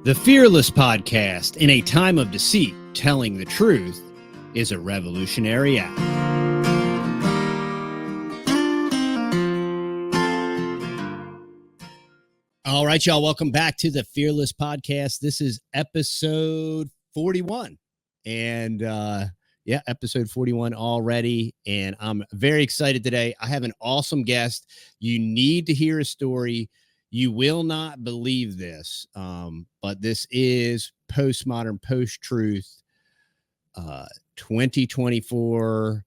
The Fearless Podcast, in a time of deceit, telling the truth is a revolutionary act. All right, y'all, welcome back to the Fearless Podcast. This is episode 41. And episode 41 already. And I'm very excited today. I have an awesome guest. You need to hear his story. You will not believe this, but this is postmodern, post-truth, 2024,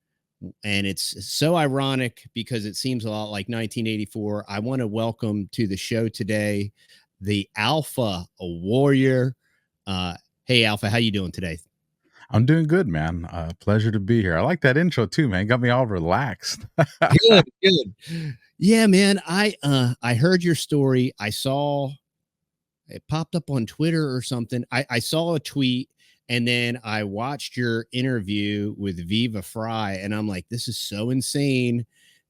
and it's so ironic because it seems a lot like 1984. I want to welcome to the show today the Alpha Warrior. Hey, Alpha, how you doing today? I'm doing good, man. Pleasure to be here. I like that intro too, man. Got me all relaxed. Good. Yeah, man. I heard your story. I saw it popped up on Twitter or something. I saw a tweet and then I watched your interview with Viva Fry and I'm like, this is so insane.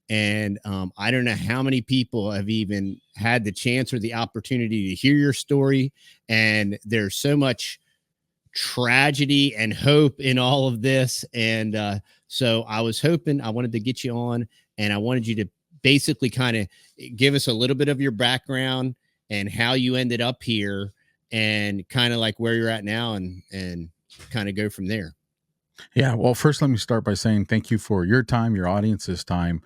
And I don't know how many people have even had the chance or the opportunity to hear your story. And there's so much tragedy and hope in all of this. And so I was hoping I wanted to get you on and I wanted you to basically kind of give us a little bit of your background and how you ended up here and kind of like where you're at now and kind of go from there. Yeah. Well, first, let me start by saying thank you for your time, your audience's time.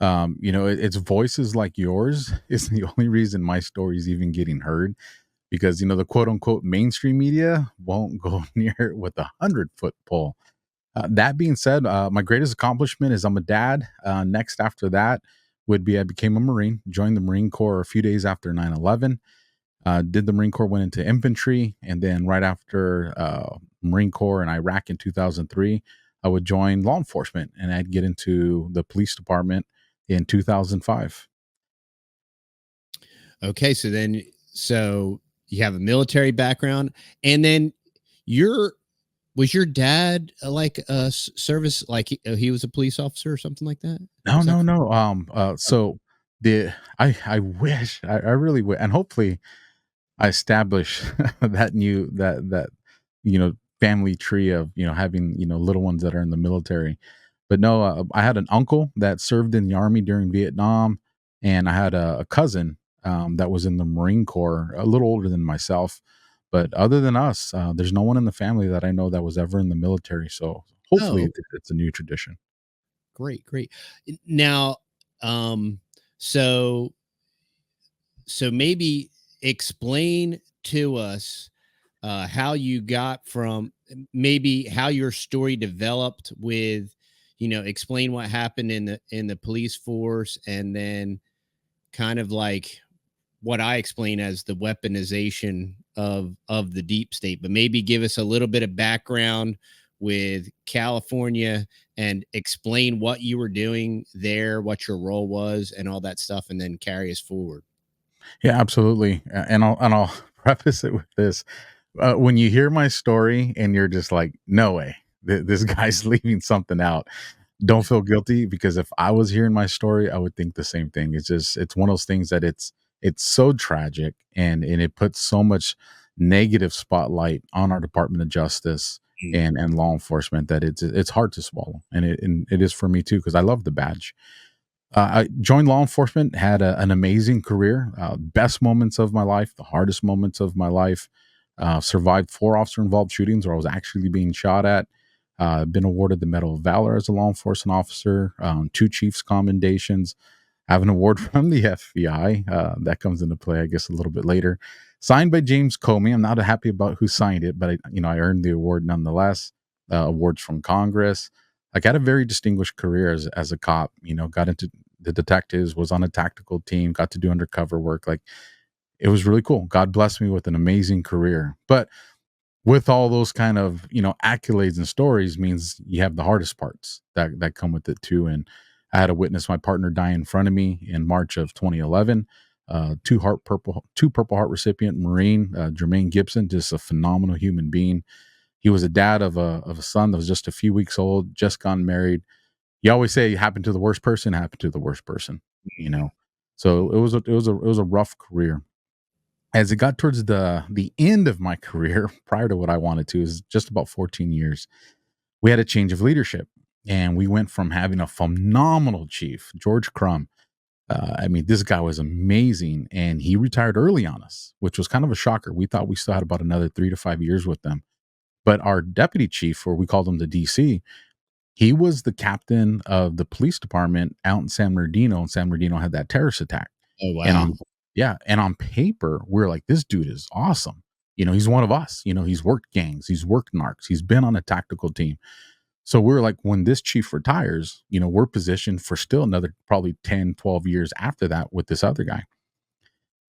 It's voices like yours is the only reason my story is even getting heard because, the quote unquote mainstream media won't go near it with 100-foot pole. That being said, my greatest accomplishment is I'm a dad. Next after that would be I became a Marine, joined the Marine Corps a few days after 9/11. Did the Marine Corps, went into infantry, and then right after Marine Corps in Iraq in 2003, I would join law enforcement, and I'd get into the police department in 2005. Okay, so you have a military background, and then was your dad like a service, like he was a police officer or something like that? No. So I wish I really would, and hopefully I establish that family tree of having little ones that are in the military. But no, I had an uncle that served in the Army during Vietnam, and I had a cousin that was in the Marine Corps, a little older than myself. But other than us, there's no one in the family that I know that was ever in the military. So hopefully it's a new tradition. Great. Now, so maybe explain to us how you got from maybe how your story developed with, explain what happened in the police force, and then kind of like what I explain as the weaponization of the deep state, but maybe give us a little bit of background with California and explain what you were doing there, what your role was and all that stuff, and then carry us forward. Yeah, absolutely. And I'll preface it with this. When you hear my story and you're just like, no way, this guy's leaving something out, don't feel guilty, because if I was hearing my story, I would think the same thing. It's one of those things that it's so tragic, and it puts so much negative spotlight on our Department of Justice and law enforcement that it's hard to swallow. And it is for me too, because I love the badge. I joined law enforcement, had an amazing career, best moments of my life, the hardest moments of my life. Survived 4 officer-involved shootings where I was actually being shot at. Been awarded the Medal of Valor as a law enforcement officer, 2 Chiefs commendations. I have an award from the FBI that comes into play, I guess, a little bit later. Signed by James Comey. I'm not happy about who signed it, but I earned the award nonetheless. Awards from Congress. I had a very distinguished career as a cop. Got into the detectives, was on a tactical team, got to do undercover work. It was really cool. God blessed me with an amazing career. But with all those kind of, accolades and stories means you have the hardest parts that come with it too. And I had to witness my partner die in front of me in March of 2011. Two Purple Heart recipient Marine, Jermaine Gibson, just a phenomenal human being. He was a dad of a son that was just a few weeks old, just gotten married. You always say it happened to the worst person, So it was a rough career. as it got towards the end of my career, prior to what I wanted to, is just about 14 years, we had a change of leadership. And we went from having a phenomenal chief, George Crum. I mean, this guy was amazing, and he retired early on us, which was kind of a shocker. We thought we still had about another 3 to 5 years with them. But our deputy chief, or we called him the DC, he was the captain of the police department out in San Bernardino, and San Bernardino had that terrorist attack. Oh, And wow. on Yeah, and on paper, we're like, this dude is awesome. He's one of us. He's worked gangs, he's worked narcs, he's been on a tactical team. So we're like, when this chief retires, we're positioned for still another probably 10, 12 years after that with this other guy.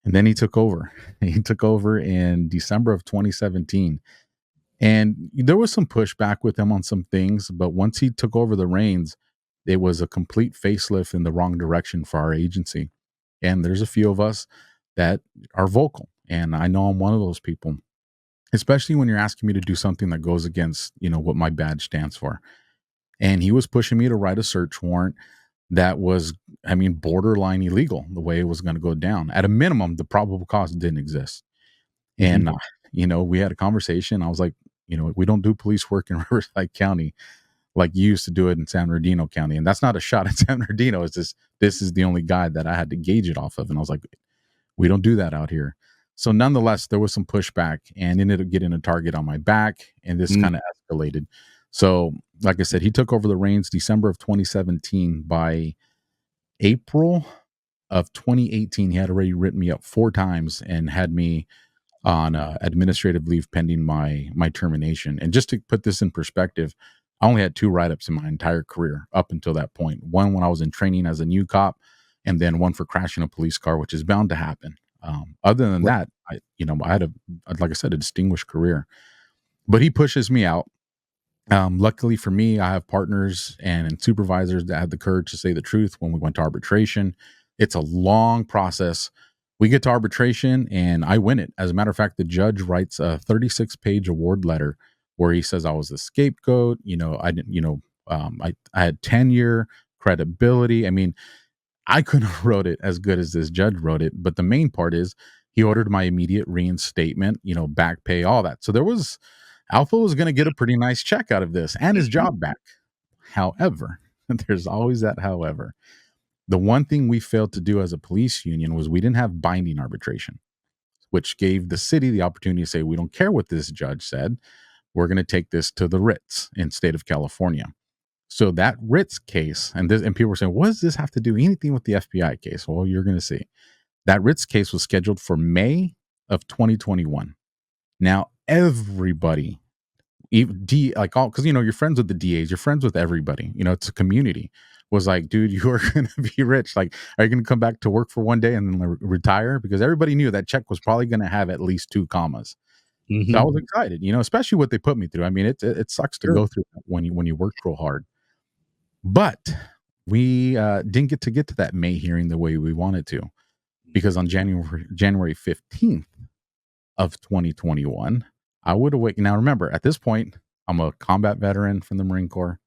And then he took over. He took over in December of 2017. And there was some pushback with him on some things, but once he took over the reins, it was a complete facelift in the wrong direction for our agency. And there's a few of us that are vocal. And I know I'm one of those people, especially when you're asking me to do something that goes against, what my badge stands for. And he was pushing me to write a search warrant that was, I mean, borderline illegal the way it was going to go down. At a minimum, the probable cause didn't exist. And, Mhm. we had a conversation. I was like, we don't do police work in Riverside County like you used to do it in San Bernardino County. And that's not a shot at San Bernardino. It's just, this is the only guy that I had to gauge it off of. And I was like, we don't do that out here. So nonetheless, there was some pushback and ended up getting a target on my back. And this Mm. kind of escalated. So, like I said, he took over the reins December of 2017. By April of 2018, he had already written me up 4 times and had me on administrative leave pending my termination. And just to put this in perspective, I only had 2 write-ups in my entire career up until that point. One when I was in training as a new cop, and then one for crashing a police car, which is bound to happen. Other than Right. that, I had like I said, a distinguished career. But he pushes me out. Luckily for me, I have partners and supervisors that had the courage to say the truth when we went to arbitration. It's a long process. We get to arbitration and I win it. As a matter of fact, the judge writes a 36-page award letter where he says I was the scapegoat. I didn't, I had tenure, credibility. I mean, I couldn't have wrote it as good as this judge wrote it. But the main part is he ordered my immediate reinstatement, back pay, all that. So Alpha was going to get a pretty nice check out of this and his job back. However, there's always that however. The one thing we failed to do as a police union was we didn't have binding arbitration, which gave the city the opportunity to say, we don't care what this judge said. We're going to take this to the Ritz in state of California. So that Ritz case, and people were saying, what does this have to do anything with the FBI case? Well, you're going to see. That Ritz case was scheduled for May of 2021. Now, everybody, like all, because you're friends with the DAs, you're friends with everybody. It's a community. Was like, dude, you are going to be rich. Like, are you going to come back to work for one day and then retire? Because everybody knew that check was probably going to have at least 2 commas. So I Mhm. was excited, especially what they put me through. I mean, it sucks to Sure. go through that when you work real hard. But we didn't get to that May hearing the way we wanted to, because on January 15th of 2021, I would awake. Now, remember, at this point, I'm a combat veteran from the Marine Corps.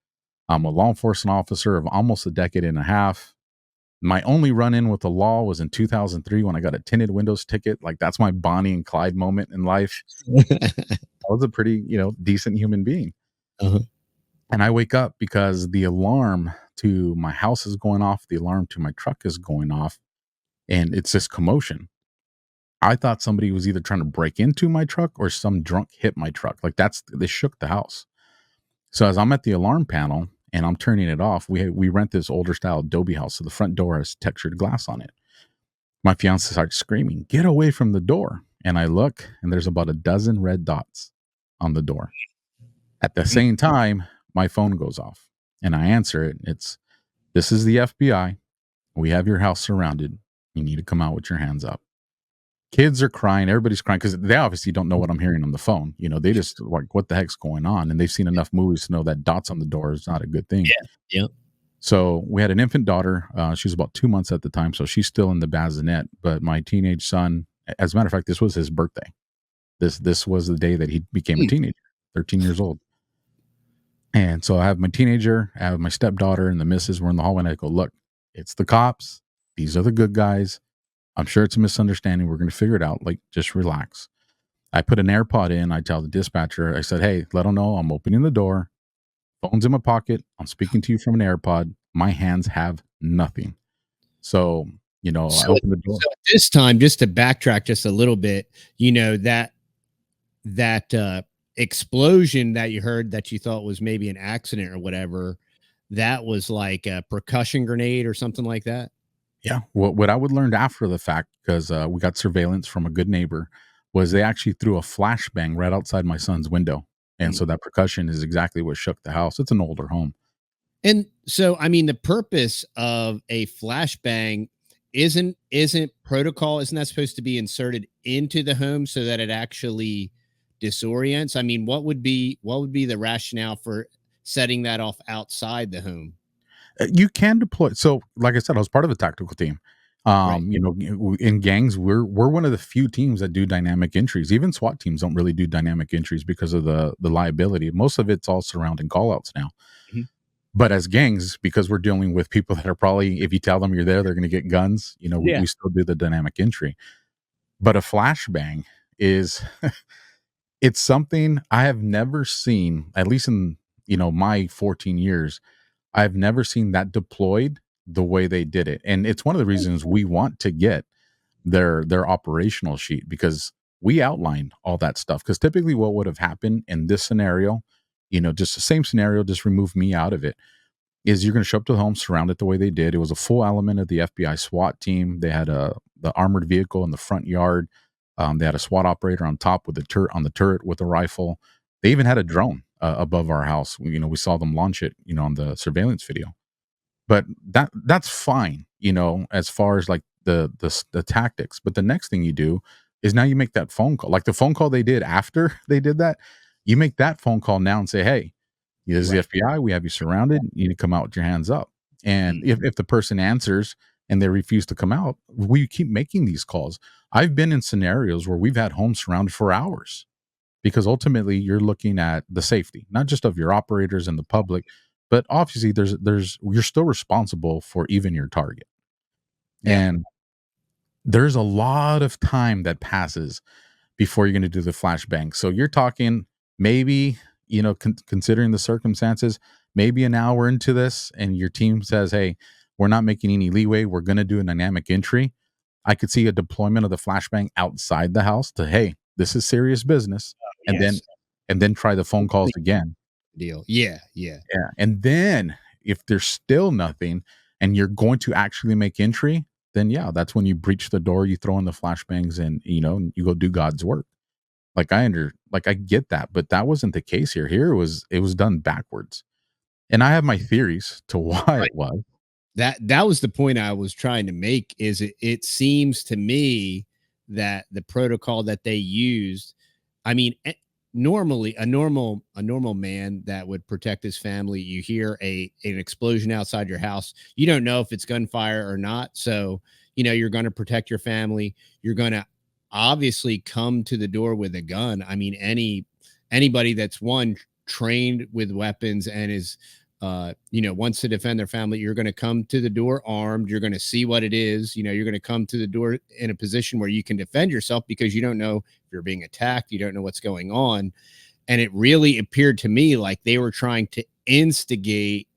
I'm a law enforcement officer of almost a decade and a half. My only run in with the law was in 2003 when I got a tinted windows ticket. Like, that's my Bonnie and Clyde moment in life. I was a pretty, decent human being. Uh-huh. And I wake up because the alarm to my house is going off, the alarm to my truck is going off, and it's this commotion. I thought somebody was either trying to break into my truck or some drunk hit my truck. Like, they shook the house. So as I'm at the alarm panel and I'm turning it off, we rent this older style Adobe house, so the front door has textured glass on it. My fiance starts screaming, "Get away from the door!" And I look, and there's about a dozen red dots on the door. At the Mm. same time, my phone goes off, and I answer it. This is the FBI. We have your house surrounded. You need to come out with your hands up. Kids are crying. Everybody's crying because they obviously don't know what I'm hearing on the phone. They just like, what the heck's going on? And they've seen enough movies to know that dots on the door is not a good thing. Yeah. Yeah. So we had an infant daughter. She was about 2 months at the time, so she's still in the bassinet. But my teenage son, as a matter of fact, this was his birthday. This was the day that he became a Mm. teenager, 13 years old. And so I have my teenager, I have my stepdaughter, and the missus. We're in the hallway, and I go, "Look, it's the cops. These are the good guys. I'm sure it's a misunderstanding. We're going to figure it out. Like, just relax. I put an AirPod in. I tell the dispatcher, I said, hey, let them know I'm opening the door. Phone's in my pocket. I'm speaking to you from an AirPod. My hands have nothing. So, I So, opened the door. so at this time, just to backtrack just a little bit, that explosion that you heard that you thought was maybe an accident or whatever, that was like a percussion grenade or something like that? Yeah. What I would learned after the fact, because we got surveillance from a good neighbor, was they actually threw a flashbang right outside my son's window. And Mm. so that percussion is exactly what shook the house. It's an older home. And so, I mean, the purpose of a flashbang isn't protocol. Isn't that supposed to be inserted into the home so that it actually disorients? I mean, what would be the rationale for setting that off outside the home? You can deploy. So, like I said, I was part of a tactical team. Right. In gangs, we're one of the few teams that do dynamic entries. Even SWAT teams don't really do dynamic entries because of the liability. Most of it's all surrounding callouts now. Mhm. But as gangs, because we're dealing with people that are probably, if you tell them you're there, they're going to get guns. Yeah. We still do the dynamic entry. But a flashbang is it's something I have never seen, at least in my 14 years. I've never seen that deployed the way they did it, and it's one of the reasons we want to get their operational sheet, because we outlined all that stuff. Because typically, what would have happened in this scenario, just the same scenario, just remove me out of it, is you're going to show up to the home, surround it the way they did. It was a full element of the FBI SWAT team. They had the armored vehicle in the front yard. They had a SWAT operator on top with the turret on the turret with a rifle. They even had a drone above our house. We saw them launch it, on the surveillance video. But that's fine, as far as like the tactics. But the next thing you do is now you make that phone call, like the phone call they did after they did that. You make that phone call now and say, hey, this is the Right. FBI. We have you surrounded. You need to come out with your hands up. And Mm. if the person answers and they refuse to come out, we keep making these calls. I've been in scenarios where we've had homes surrounded for hours, because ultimately you're looking at the safety, not just of your operators and the public, but obviously there's you're still responsible for even your target. Yeah. And there's a lot of time that passes before you're going to do the flashbang. So you're talking maybe, considering the circumstances, maybe an hour into this, and your team says, hey, we're not making any leeway. We're going to do a dynamic entry. I could see a deployment of the flashbang outside the house to, hey, this is serious business. And then, Yes. try the phone calls again. Deal. Yeah. Yeah. Yeah. And then if there's still nothing and you're going to actually make entry, then yeah, that's when you breach the door, you throw in the flashbangs, and you go do God's work. Like I get that, but that wasn't the case here. Here it was done backwards. And I have my theories to why it was. That was the point I was trying to make. Is it seems to me that the protocol that they used, I mean, normally a normal man that would protect his family, you hear an explosion outside your house, you don't know if it's gunfire or not. So you're going to protect your family. You're going to obviously come to the door with a gun. I mean, anybody that's trained with weapons and is wants to defend their family, you're going to come to the door armed. You're going to see what it is. You're going to come to the door in a position where you can defend yourself, because you don't know if you're being attacked. You don't know what's going on. And it really appeared to me like they were trying to instigate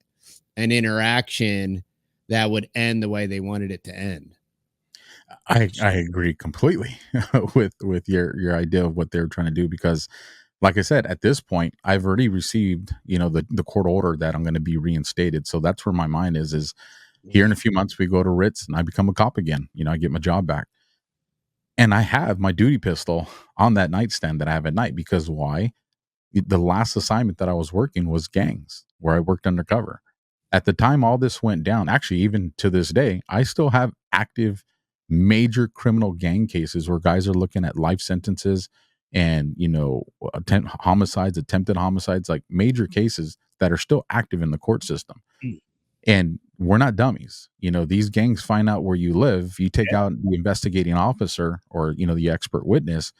an interaction that would end the way they wanted it to end. I agree completely with your idea of what they're trying to do, because like I said, at this point, I've already received, the court order that I'm going to be reinstated. So that's where my mind is here in a Yeah. few months, we go to Ritz and I become a cop again. I get my job back. And I have my duty pistol on that nightstand that I have at night, because why? The last assignment that I was working was gangs, where I worked undercover. At the time all this went down, actually, even to this day, I still have active major criminal gang cases where guys are looking at life sentences and, homicides, attempted homicides, like major cases that are still active in the court system. Mm. And we're not dummies. These gangs find out where you live. You take Yeah. out the investigating officer or, the expert witness,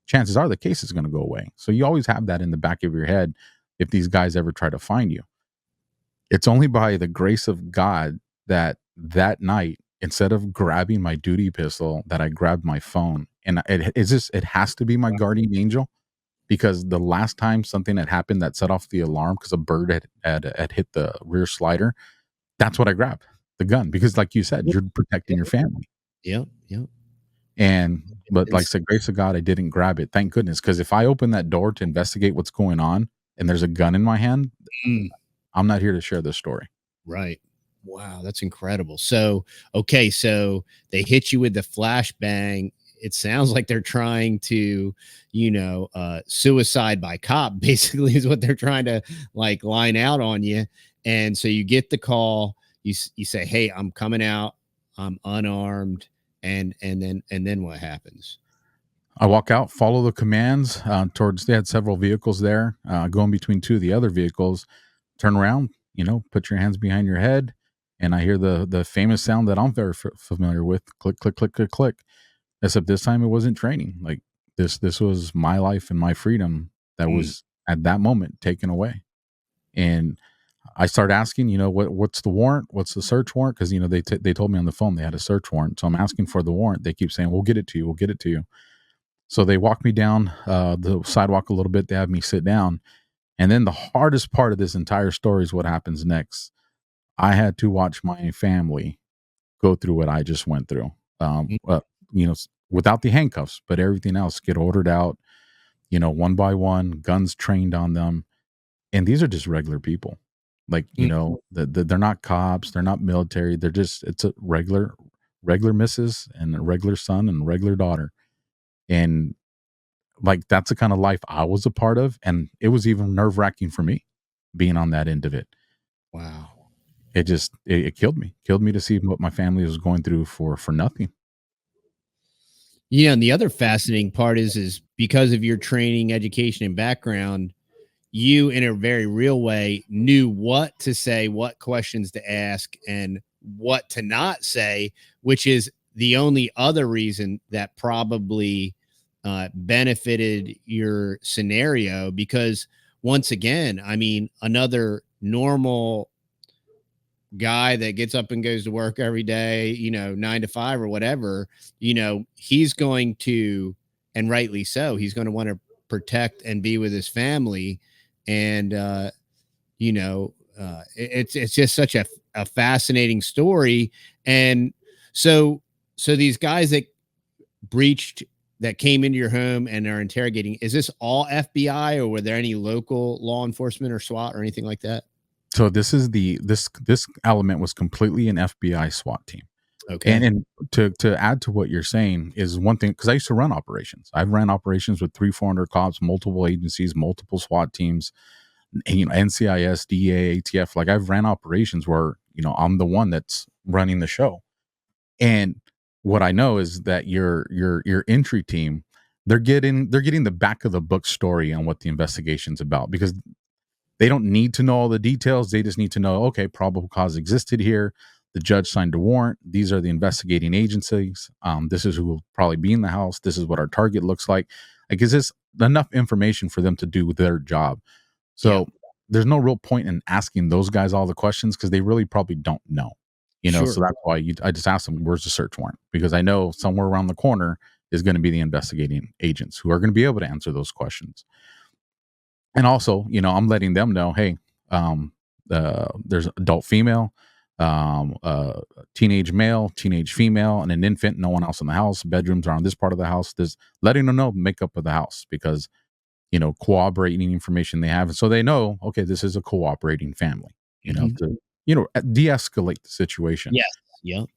chances are the case is going to go away. So you always have that in the back of your head if these guys ever try to find you. It's only by the grace of God that night instead of grabbing my duty pistol, that I grabbed my phone. And it's just, it has to be my guardian angel, because the last time something had happened that set off the alarm because a bird had hit the rear slider, that's what I grabbed, the gun, because like you said, Yep, you're protecting your yep, family. yep, yep. And but like I It's said, grace of God, I didn't grab it. Thank goodness, because if I open that door to investigate what's going on and there's a gun in my hand, mm. I'm not here to share this story. Right. Wow, that's incredible. So, okay, so they hit you with the flashbang. It sounds like they're trying to, suicide by cop, basically, is what they're trying to like line out on you. And so you get the call, you say, "Hey, I'm coming out. I'm unarmed." And then what happens? I walk out, follow the commands towards. They had several vehicles there, going between two of the other vehicles. Turn around, put your hands behind your head, and I hear the famous sound that I'm very familiar with: click, click, click, click, click. Except this time it wasn't training. Like this was my life and my freedom that Mm, was at that moment taken away. And I start asking, what's the warrant? What's the search warrant? Because they told me on the phone they had a search warrant. So I'm asking for the warrant. They keep saying, "We'll get it to you. We'll get it to you." So they walk me down the sidewalk a little bit. They have me sit down. And then the hardest part of this entire story is what happens next. I had to watch my family go through what I just went through. mm, Without the handcuffs, but everything else get ordered out, one by one, guns trained on them. And these are just regular people. Like, mm. they're not cops, they're not military. It's a regular missus and a regular son and a regular daughter. And like, that's the kind of life I was a part of. And it was even nerve wracking for me being on that end of it. Wow. It killed me to see what my family was going through for nothing. Yeah, and the other fascinating part is because of your training, education, and background, you in a very real way knew what to say, what questions to ask, and what to not say, which is the only other reason that probably benefited your scenario. Because once again, I mean, another normal guy that gets up and goes to work every day, 9 to 5 or whatever, he's going to, and rightly so, he's going to want to protect and be with his family. And, it's just such a fascinating story. And so these guys that breached, that came into your home and are interrogating, is this all FBI, or were there any local law enforcement or SWAT or anything like that? So this element was completely an FBI SWAT team. And Okay. and to add to what you're saying is one thing, because I used to run operations. I've ran operations with 300-400 cops, multiple agencies, multiple SWAT teams, and, NCIS, DEA, ATF. Like, I've ran operations where, I'm the one that's running the show. And what I know is that your entry team, they're getting the back of the book story on what the investigation's about, because they don't need to know all the details. They just need to know, okay, probable cause existed here. The judge signed a warrant. These are the investigating agencies. This is who will probably be in the house. This is what our target looks like. Like, is this enough information for them to do their job? Yeah. So there's no real point in asking those guys all the questions, because they really probably don't know. Sure. So that's why I just asked them, "Where's the search warrant?" Because I know somewhere around the corner is going to be the investigating agents who are going to be able to answer those questions. And also, I'm letting them know, hey, there's adult female, teenage male, teenage female, and an infant. No one else in the house. Bedrooms are on this part of the house. There's letting them know the makeup of the house, because cooperating information they have, and so they know, okay, this is a cooperating family. Mhm. To de-escalate the situation. Yes. Yep.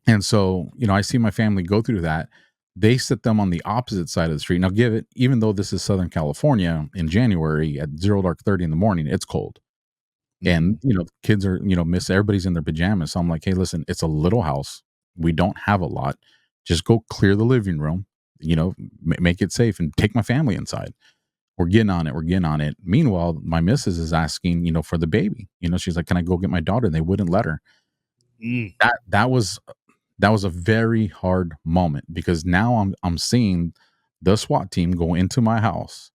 And so, I see my family go through that. They sit them on the opposite side of the street. Now, even though this is Southern California in January at 0 dark 30 in the morning, it's cold. Mhm. And, kids are, miss everybody's in their pajamas. So I'm like, hey, listen, it's a little house. We don't have a lot. Just go clear the living room, make it safe, and take my family inside. We're getting on it. We're getting on it. Meanwhile, my missus is asking, for the baby. She's like, can I go get my daughter? And they wouldn't let her. Mm. That was a very hard moment, because now I'm seeing the SWAT team go into my house.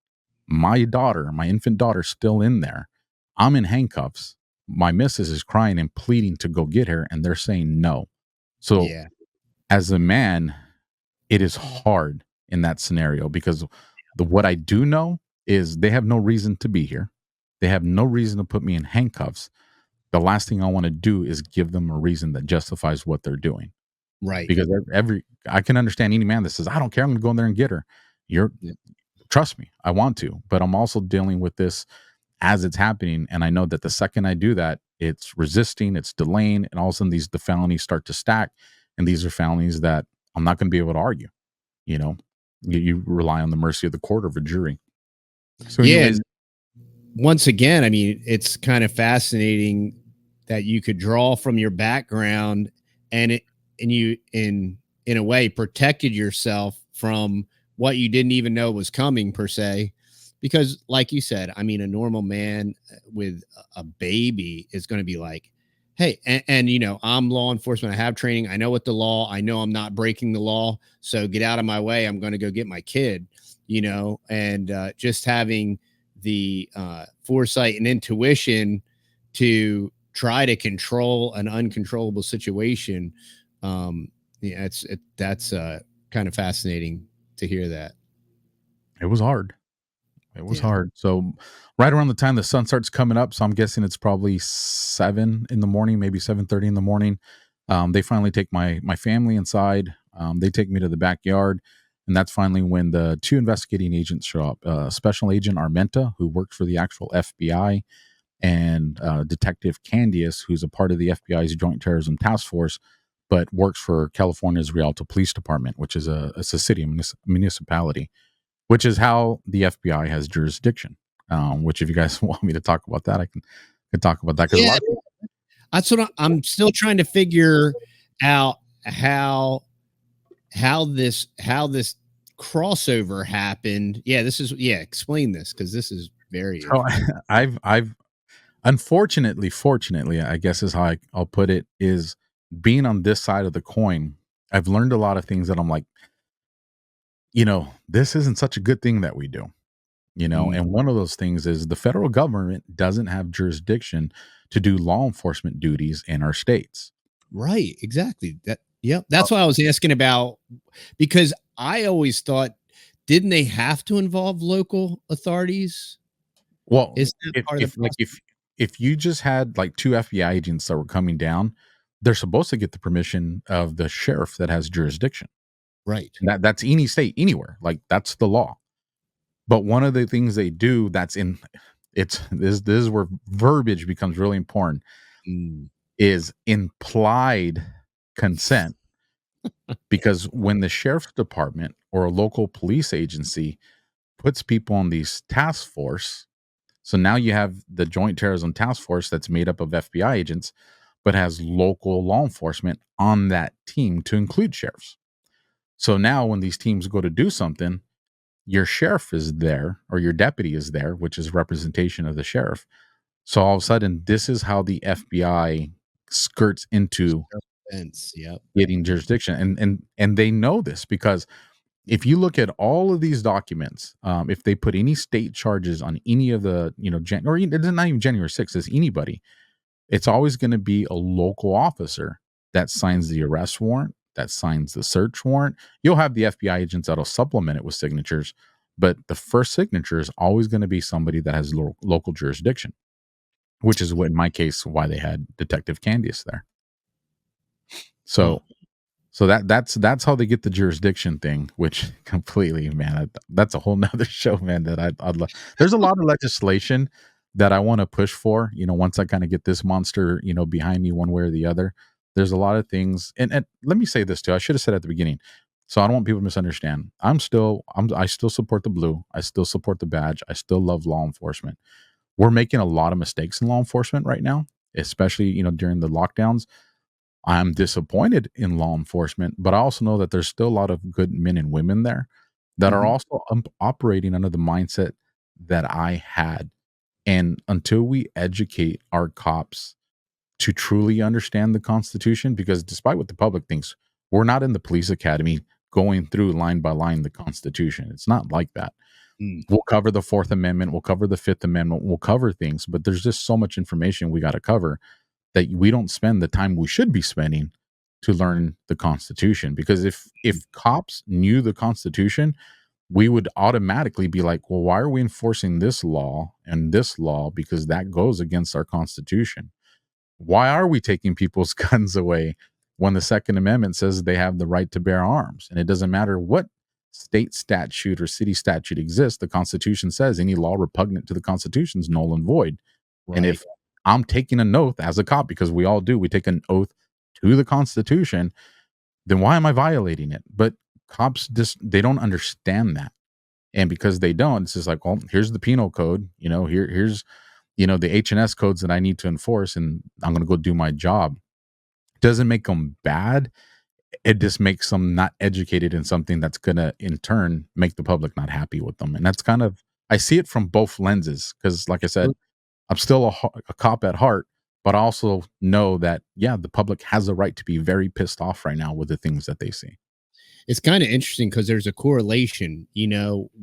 My daughter, my infant daughter, still in there. I'm in handcuffs. My missus is crying and pleading to go get her, and they're saying no. So Yeah. as a man, it is hard in that scenario because what I do know is they have no reason to be here. They have no reason to put me in handcuffs. The last thing I want to do is give them a reason that justifies what they're doing. Right. Because every I can understand any man that says, "I don't care, I'm gonna go in there and get her." You're Yeah. Trust me, I want to, but I'm also dealing with this as it's happening, and I know that the second I do that, it's resisting, it's delaying, and all of a sudden the felonies start to stack, and these are felonies that I'm not gonna be able to argue, you know? You rely on the mercy of the court or of a jury. So Yeah. anyways, And once again, I mean, it's kind of fascinating that you could draw from your background and you in a way protected yourself from what you didn't even know was coming per se. Because like you said, I mean, a normal man with a baby is going to be like, hey, you know, I'm law enforcement, I have training, I know what the law, I know I'm not breaking the law, so get out of my way, I'm going to go get my kid, you know. And just having the foresight and intuition to try to control an uncontrollable situation. Yeah, that's kind of fascinating to hear that. it was hard. It was Yeah. hard. So right around the time the sun starts coming up, so I'm guessing it's probably 7 in the morning, maybe 7:30 in the morning. They finally take my family inside. They take me to the backyard, and that's finally when the two investigating agents show up. Special Agent Armenta, who worked for the actual FBI, and Detective Candias, who's a part of the FBI's Joint Terrorism Task Force, but works for California's Rialto Police Department, which is it's a city, municipality, which is how the FBI has jurisdiction. Which, if you guys want me to talk about that, I can talk about that because a Yeah, lot of people. that's what I'm still trying to figure out how this crossover happened. Yeah, this is yeah, explain this because this is very So interesting. I've unfortunately, fortunately, I guess is how I'll put it, is being on this side of the coin. I've learned a lot of things that I'm like, this isn't such a good thing that we do. Mm, And one of those things is the federal government doesn't have jurisdiction to do law enforcement duties in our states. right, exactly. Yep. That's why I was asking about because I always thought, didn't they have to involve local authorities? Well, Isn't that part of the process? if you just had like two FBI agents that were coming down, they're supposed to get the permission of the sheriff that has jurisdiction. Right. That's any state, anywhere. Like that's the law. But one of the things they do that's in it's this is where verbiage becomes really important, Mm, is implied consent. Because when the sheriff's department or a local police agency puts people on these task force, so now you have the Joint Terrorism Task Force that's made up of FBI agents, but has local law enforcement on that team to include sheriffs. So now when these teams go to do something, your sheriff is there or your deputy is there, which is representation of the sheriff. So all of a sudden, this is how the FBI skirts into fence. Yep. getting jurisdiction, and they know this because if you look at all of these documents, if they put any state charges on any of the, or it's not even January 6th, it's anybody, it's always going to be a local officer that signs the arrest warrant, that signs the search warrant. You'll have the FBI agents that'll supplement it with signatures, but the first signature is always going to be somebody that has local jurisdiction, which is what, in my case, why they had Detective Candias there. Huh. So that's how they get the jurisdiction thing, which completely, man, that's a whole nother show, man. That I'd love. There's a lot of legislation that I want to push for. Once I kind of get this monster, behind me one way or the other. There's a lot of things, and let me say this too. I should have said at the beginning, so I don't want people to misunderstand. I still support the blue. I still support the badge. I still love law enforcement. We're making a lot of mistakes in law enforcement right now, especially during the lockdowns. I'm disappointed in law enforcement, but I also know that there's still a lot of good men and women there that are Mhm. also operating under the mindset that I had. And until we educate our cops to truly understand the Constitution, because despite what the public thinks, we're not in the police academy going through line by line the Constitution. It's not like that. Mm. We'll cover the Fourth Amendment, we'll cover the Fifth Amendment, we'll cover things, but there's just so much information we got to cover that we don't spend the time we should be spending to learn the Constitution, because if cops knew the Constitution, we would automatically be like, well, why are we enforcing this law and this law, because that goes against our Constitution? Why are we taking people's guns away when the Second Amendment says they have the right to bear arms? And it doesn't matter what state statute or city statute exists. The Constitution says any law repugnant to the Constitution is null and void. And Right. if I'm taking an oath as a cop, because we all do, we take an oath to the Constitution, then why am I violating it? But cops just, they don't understand that. And because they don't, it's just like, well, here's the penal code, here's the H&S codes that I need to enforce, and I'm going to go do my job. Doesn't make them bad. It just makes them not educated in something that's going to in turn make the public not happy with them. And that's kind of, I see it from both lenses, because like I said, I'm still a cop at heart, but I also know that, yeah, the public has a right to be very pissed off right now with the things that they see. It's kind of interesting because there's a correlation,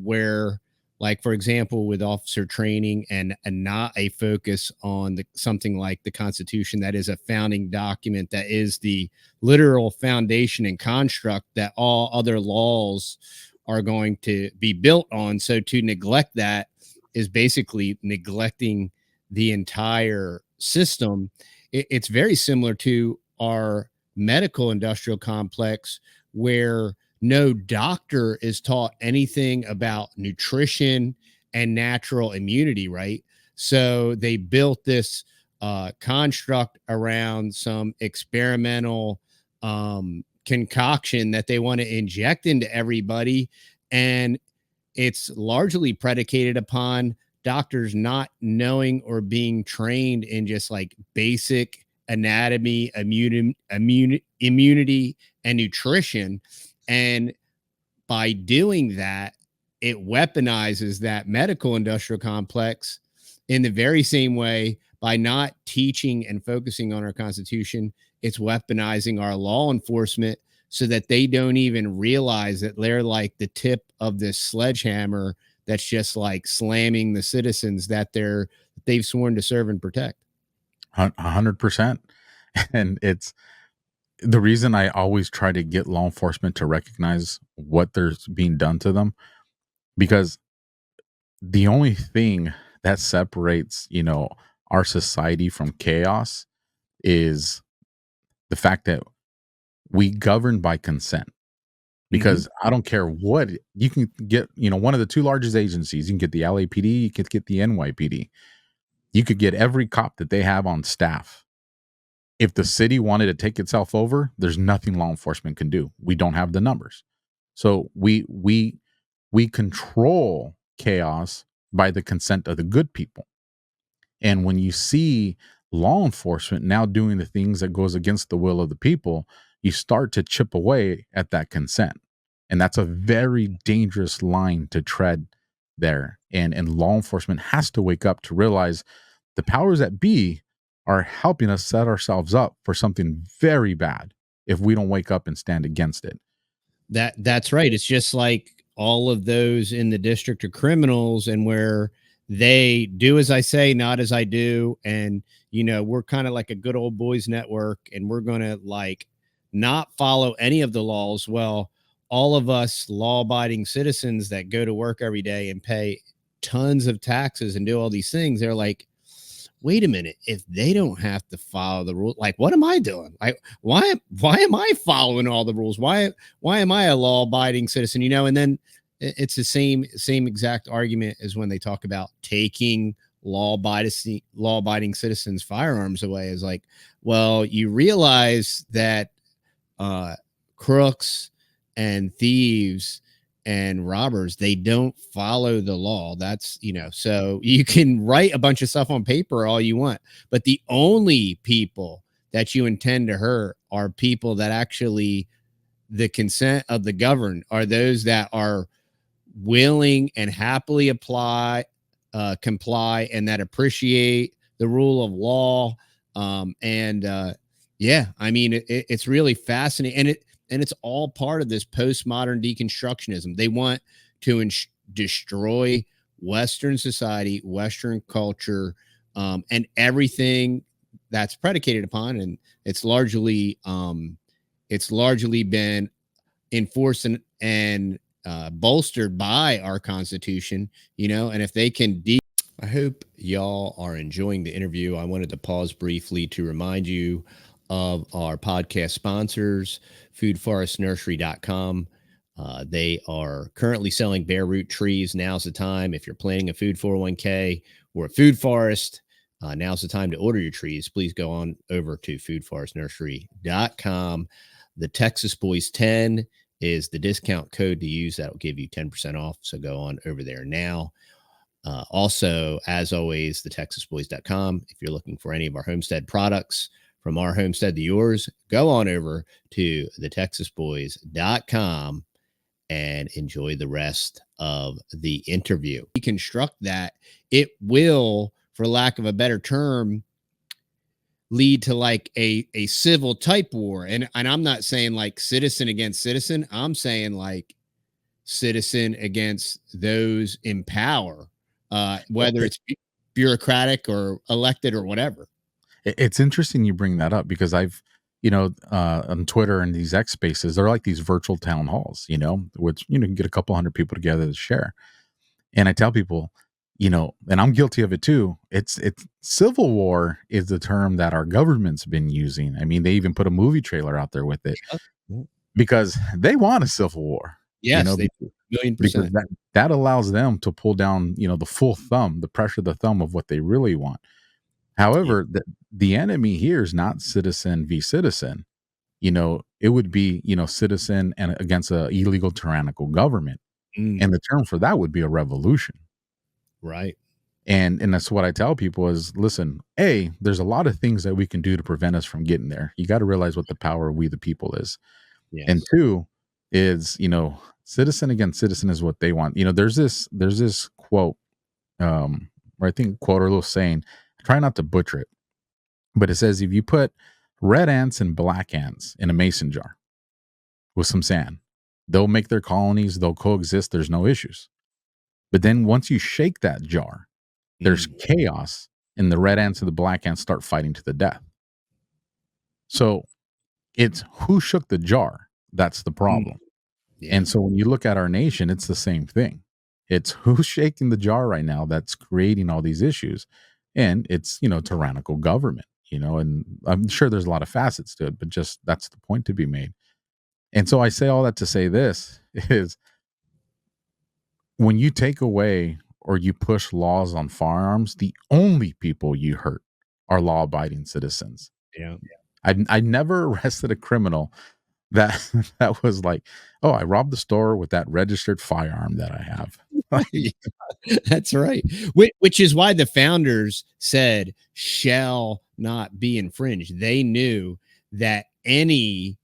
where, like, for example, with officer training and not a focus on something like the Constitution, that is a founding document, that is the literal foundation and construct that all other laws are going to be built on. So to neglect that is basically neglecting the entire system. It's very similar to our medical industrial complex, where no doctor is taught anything about nutrition and natural immunity, right? So they built this construct around some experimental concoction that they want to inject into everybody. And it's largely predicated upon doctors not knowing or being trained in just like basic anatomy, immunity, and nutrition. And by doing that, it weaponizes that medical industrial complex in the very same way. By not teaching and focusing on our Constitution, it's weaponizing our law enforcement so that they don't even realize that they're like the tip of this sledgehammer that's just like slamming the citizens that they've sworn to serve and protect. 100%. And it's the reason I always try to get law enforcement to recognize what there's being done to them, because the only thing that separates, our society from chaos is the fact that we govern by consent. Mm-hmm. Because I don't care what you can get, one of the two largest agencies, you can get the LAPD, you could get the NYPD, you could get every cop that they have on staff. If the city wanted to take itself over, there's nothing law enforcement can do. We don't have the numbers. So we control chaos by the consent of the good people. And when you see law enforcement now doing the things that goes against the will of the people, you start to chip away at that consent. And that's a very dangerous line to tread there. And law enforcement has to wake up to realize the powers that be are helping us set ourselves up for something very bad if we don't wake up and stand against it. That's right. It's just like all of those in the district of criminals, and where they do as I say, not as I do. And, we're kind of like a good old boys network, and we're going to like not follow any of the laws. Well, all of us law abiding citizens that go to work every day and pay tons of taxes and do all these things, they're like, wait a minute, if they don't have to follow the rule, like, what am I doing? Like, why am I following all the rules? Why am I a law abiding citizen? And then it's the same exact argument as when they talk about taking law abiding citizens firearms away. Is like, well, you realize that crooks and thieves and robbers, they don't follow the law. That's, so you can write a bunch of stuff on paper all you want, but the only people that you intend to hurt are people that actually, the consent of the governed, are those that are willing and happily comply, and that appreciate the rule of law. Yeah, I mean, it's really fascinating. And it's all part of this postmodern deconstructionism. They want to destroy Western society, Western culture, and everything that's predicated upon. And it's largely it's largely been enforced and bolstered by our Constitution, and if they can I hope y'all are enjoying the interview. I wanted to pause briefly to remind you of our podcast sponsors, foodforestnursery.com. They are currently selling bare root trees. Now's the time. If you're planning a food 401k or a food forest, now's the time to order your trees. Please go on over to foodforestnursery.com. The Texas Boys 10 is the discount code to use. That will give you 10% off. So go on over there now. Also, as always, TheTexasBoys.com. If you're looking for any of our homestead products from our homestead to yours, go on over to TheTexasBoys.com and enjoy the rest of the interview. Deconstruct that, it will, for lack of a better term, lead to like a civil type war. And I'm not saying like citizen against citizen. I'm saying like citizen against those in power, whether it's bureaucratic or elected or whatever. It's interesting you bring that up because I've, on Twitter and these X spaces, they're like these virtual town halls, which, you can get a couple hundred people together to share. And I tell people, and I'm guilty of it too. It's civil war is the term that our government's been using. I mean, they even put a movie trailer out there with it because they want a civil war. Yes, they do. Because that allows them to pull down, the full thumb, the pressure of the thumb of what they really want. However, the enemy here is not citizen v. citizen. It would be, citizen and against an illegal tyrannical government. And the term for that would be a revolution. Right. And that's what I tell people is, listen, there's a lot of things that we can do to prevent us from getting there. You got to realize what the power of we the people is. Yes. And two is, citizen against citizen is what they want. There's this quote, or I think quote or a little saying, I try not to butcher it, but it says, if you put red ants and black ants in a mason jar with some sand, they'll make their colonies, they'll coexist, there's no issues. But then once you shake that jar, there's chaos, and the red ants and the black ants start fighting to the death. So it's who shook the jar, that's the problem. Yeah. And so when you look at our nation, it's the same thing. It's who's shaking the jar right now that's creating all these issues. And it's, tyrannical government, and I'm sure there's a lot of facets to it, but just that's the point to be made. And so I say all that to say this is when you take away or you push laws on firearms, the only people you hurt are law-abiding citizens. Yeah. I never arrested a criminal that was like, oh, I robbed the store with that registered firearm that I have. That's right. Which is why the founders said shall not be infringed. They knew that any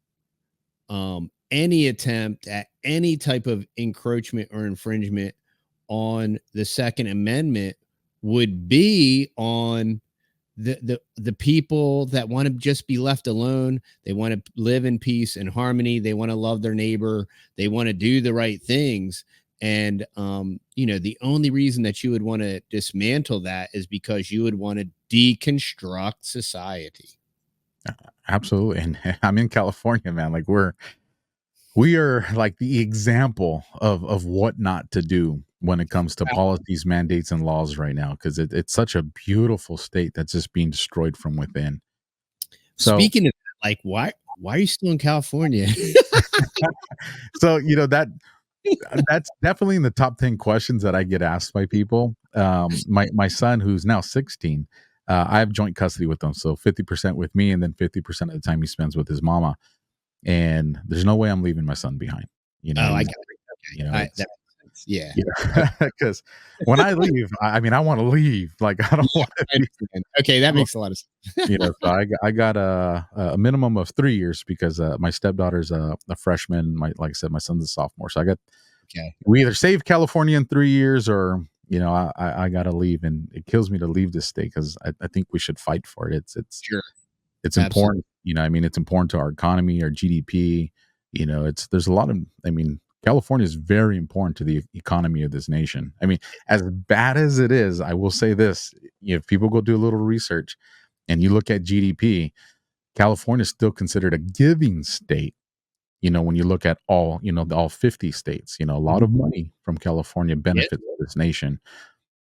attempt at any type of encroachment or infringement on the Second Amendment would be on the people that want to just be left alone. They want to live in peace and harmony. They want to love their neighbor. They want to do the right things. And, the only reason that you would want to dismantle that is because you would want to deconstruct society. Absolutely. And I'm in California, man. Like we are like the example of what not to do when it comes to policies, mandates, and laws right now, because it's such a beautiful state that's just being destroyed from within. So, speaking of that, like, why are you still in California? So, that's definitely in the top 10 questions that I get asked by people. My son, who's now 16, I have joint custody with him. So 50% with me, and then 50% of the time he spends with his mama. And there's no way I'm leaving my son behind. I got it. Okay. That makes sense. Yeah. Because when I leave, I want to leave. Like, I don't want to. Okay, that makes a lot of sense. So I got a minimum of 3 years because my stepdaughter's a freshman. Like I said, my son's a sophomore. So we either save California in 3 years or, I got to leave. And it kills me to leave this state because I think we should fight for it. It's sure. It's important. It's important to our economy, our GDP. There's a lot of, California is very important to the economy of this nation. As bad as it is, I will say this: if people go do a little research and you look at GDP, California is still considered a giving state. When you look at all 50 states, a lot Mhm. of money from California Yeah, benefits this nation.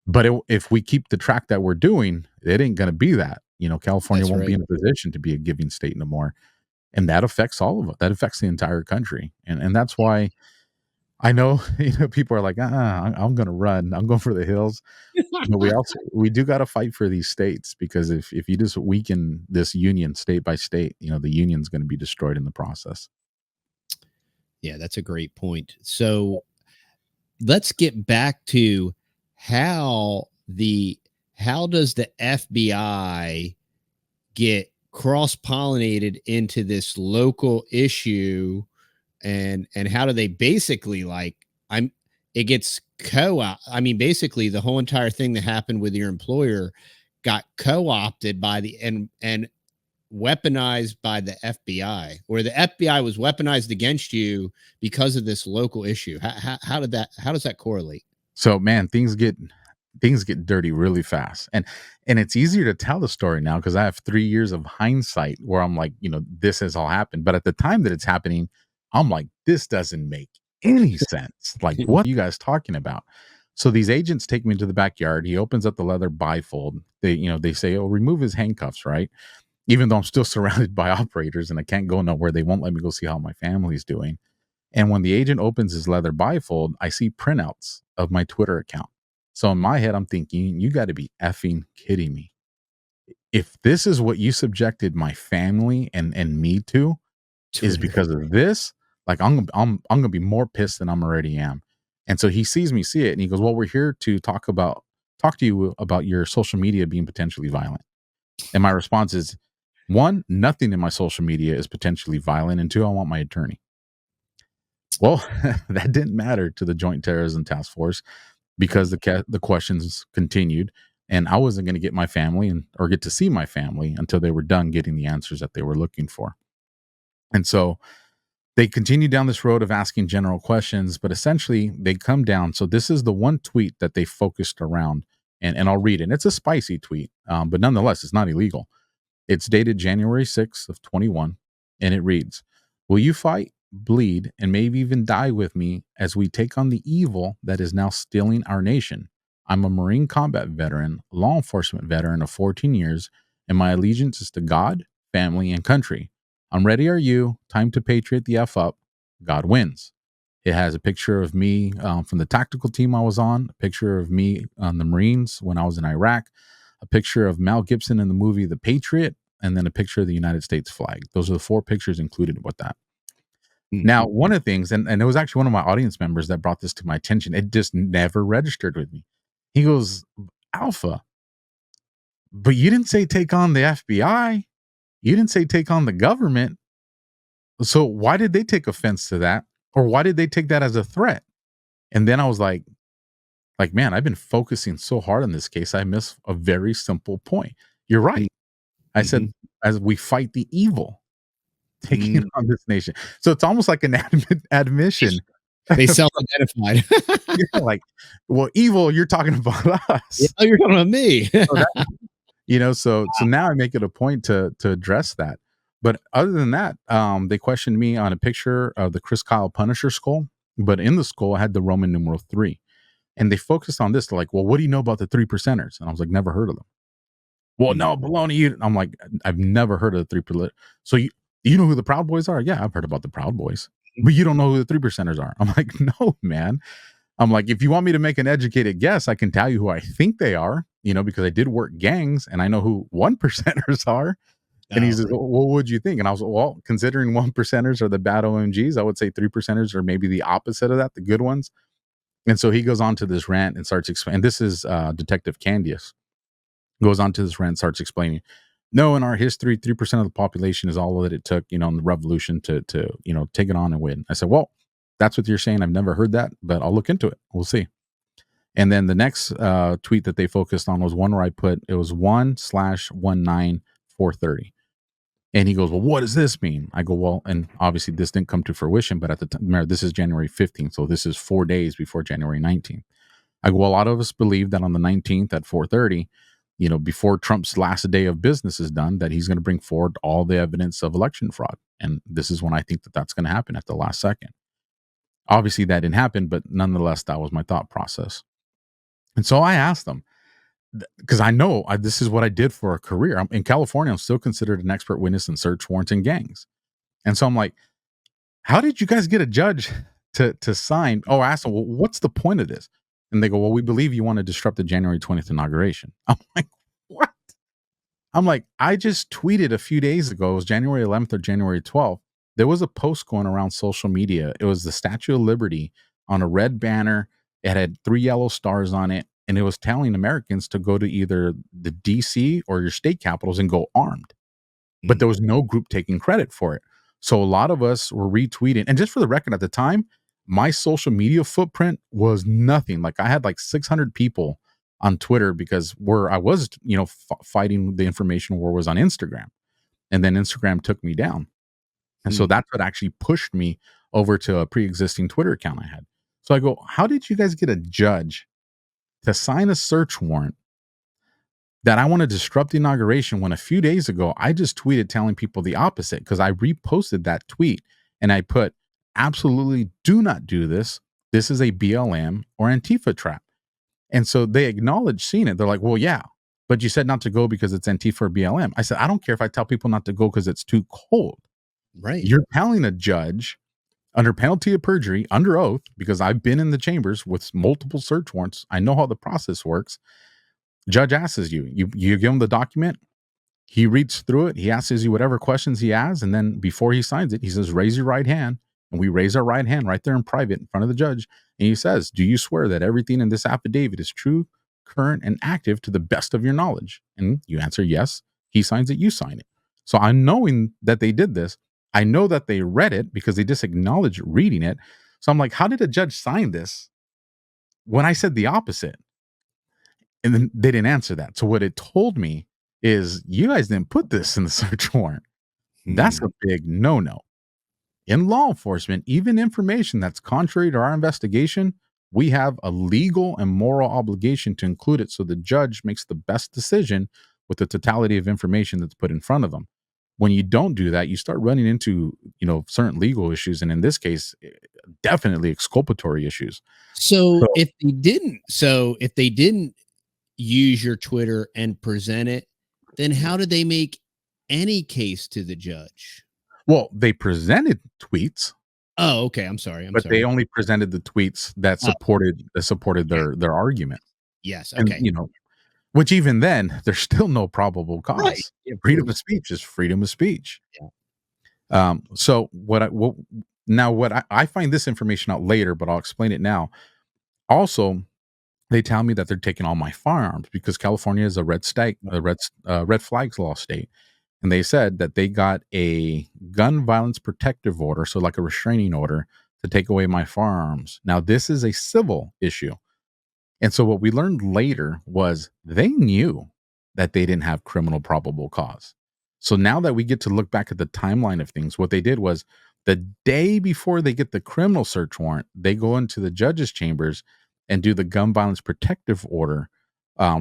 But if we keep the track that we're doing, it ain't going to be that. California that's won't be right. in a position to be a giving state no more. And that affects all of it. That affects the entire country. And that's why I know, people are like, I'm going to run. I'm going for the hills. But we do got to fight for these states, because if you just weaken this union state by state, the union's going to be destroyed in the process. Yeah, that's a great point. So let's get back to how the how does the FBI get cross-pollinated into this local issue, and how do they basically like I'm it gets co-op I mean basically the whole entire thing that happened with your employer got co-opted by the and weaponized by the FBI, or the FBI was weaponized against you because of this local issue. How does that correlate? So man, things get dirty really fast. And it's easier to tell the story now because I have 3 years of hindsight where I'm like, this has all happened. But at the time that it's happening, I'm like, this doesn't make any sense. Like, what are you guys talking about? So these agents take me to the backyard. He opens up the leather bifold. They say, "Oh, remove his handcuffs," right? Even though I'm still surrounded by operators and I can't go nowhere, they won't let me go see how my family's doing. And when the agent opens his leather bifold, I see printouts of my Twitter account. So in my head, I'm thinking, you got to be effing kidding me. If this is what you subjected my family and me to is Twitter. because of this, like I'm gonna be more pissed than I'm already am. And so he sees me see it and he goes, "Well, we're here to talk to you about your social media being potentially violent." And my response is, one, nothing in my social media is potentially violent, and two, I want my attorney. Well, that didn't matter to the Joint Terrorism Task Force because the questions continued, and I wasn't going to get my family or get to see my family until they were done getting the answers that they were looking for. And so they continue down this road of asking general questions, but essentially they come down. So this is the one tweet that they focused around, and I'll read it. It's a spicy tweet, but nonetheless, it's not illegal. It's dated January 6th of 21, and it reads, "Will you fight, bleed, and maybe even die with me as we take on the evil that is now stealing our nation? I'm a Marine combat veteran, law enforcement veteran of 14 years, and my allegiance is to God, family, and country. I'm ready. Are you? Time to patriot the F up. God wins." It has a picture of me from the tactical team I was on, a picture of me on the Marines when I was in Iraq, a picture of Mel Gibson in the movie The Patriot, and then a picture of the United States flag. Those are the 4 pictures included with that. Hmm. Now, one of the things, and it was actually one of my audience members that brought this to my attention. It just never registered with me. He goes, "Alpha, but you didn't say take on the FBI. You didn't say take on the government. So why did they take offense to that? Or why did they take that as a threat?" And then I was like, man, I've been focusing so hard on this case. I miss a very simple point. You're right. I Mm-hmm. said, as we fight the evil taking Mm. on this nation. So it's almost like an admission. They self-identified. Yeah, like, well, evil, you're talking about Yeah, us. oh, you're talking about me. So that, so now I make it a point to address that. But other than that, they questioned me on a picture of the Chris Kyle Punisher skull, but in the skull I had the Roman numeral 3. And they focused on this. They're like, "Well, what do you know about the 3%ers?" And I was like, "Never heard of them." "Well, Mm. no, baloney." I'm like, "I've never heard of the 3%. So you know who the Proud Boys are?" "Yeah, I've heard about the Proud Boys." "But you don't know who the 3%ers are." I'm like, "No, man." I'm like, "If you want me to make an educated guess, I can tell you who I think they are, because I did work gangs and I know who 1%ers are." And he Oh, says, right. "Well, what would you think?" And I was like, "Well, considering 1%ers are the bad OMGs, I would say 3%ers are maybe the opposite of that, the good ones." And so he goes on to this rant and starts explaining. This is Detective Candius goes on to this rant, starts explaining, "No, in our history, 3% of the population is all that it took, in the revolution to take it on and win." I said, "Well, that's what you're saying. I've never heard that, but I'll look into it. We'll see." And then the next tweet that they focused on was one where I put, it was 1/19430. And he goes, "Well, what does this mean?" I go, "Well," and obviously this didn't come to fruition, but at the time, this is January 15th. So this is 4 days before January 19th. I go, "Well, a lot of us believe that on the 19th at 4:30, before Trump's last day of business is done, that he's going to bring forward all the evidence of election fraud. And this is when I think that that's going to happen at the last second. Obviously, that didn't happen, but nonetheless, that was my thought process. And so I asked them, because I know this is what I did for a career. In California, I'm still considered an expert witness in search warrants and gangs. And so I'm like, how did you guys get a judge to sign? Oh, I asked them, well, what's the point of this? And they go, well, we believe you want to disrupt the January 20th inauguration. I'm like, what? I'm like, I just tweeted a few days ago, it was January 11th or January 12th. There was a post going around social media. It was the Statue of Liberty on a red banner. It had 3 yellow stars on it. And it was telling Americans to go to either the DC or your state capitals and go armed. But there was no group taking credit for it. So a lot of us were retweeting. And just for the record, at the time, my social media footprint was nothing. Like I had like 600 people on Twitter because where I was, fighting the information war was on Instagram. And then Instagram took me down. And so that's what actually pushed me over to a pre-existing Twitter account I had. So I go, how did you guys get a judge to sign a search warrant that I want to disrupt the inauguration when a few days ago I just tweeted telling people the opposite? Because I reposted that tweet and I put, absolutely do not do this. This is a BLM or Antifa trap. And so they acknowledged seeing it. They're like, well, yeah, but you said not to go because it's Antifa or BLM. I said, I don't care if I tell people not to go because it's too cold. Right. You're telling a judge under penalty of perjury, under oath, because I've been in the chambers with multiple search warrants. I know how the process works. Judge asks you give him the document. He reads through it. He asks you whatever questions he has. And then before he signs it, he says, raise your right hand. And we raise our right hand right there in private in front of the judge. And he says, do you swear that everything in this affidavit is true, current, and active to the best of your knowledge? And you answer yes. He signs it. You sign it. So I'm knowing that they did this. I know that they read it because they just acknowledged reading it. So I'm like, how did a judge sign this when I said the opposite? And then they didn't answer that. So what it told me is you guys didn't put this in the search warrant. That's a big no-no. In law enforcement, even information that's contrary to our investigation, we have a legal and moral obligation to include it so the judge makes the best decision with the totality of information that's put in front of them. When you don't do that, you start running into, certain legal issues. And in this case, definitely exculpatory issues. So So, if they didn't use your Twitter and present it, then how did they make any case to the judge? well, they presented tweets, Oh, okay. I'm sorry. but they only presented the tweets that Oh, supported yeah. their argument. Yes. And, Okay. which even then, there's still no probable Right. cause. Yeah, of Freedom course. of speech is freedom of speech. Yeah. So I find this information out later, but I'll explain it now. Also, they tell me that they're taking all my firearms because California is a red flags law state. And they said that they got a gun violence protective order, so like a restraining order, to take away my firearms. Now, this is a civil issue. And so what we learned later was they knew that they didn't have criminal probable cause. So now that we get to look back at the timeline of things, what they did was the day before they get the criminal search warrant, they go into the judge's chambers and do the gun violence protective order,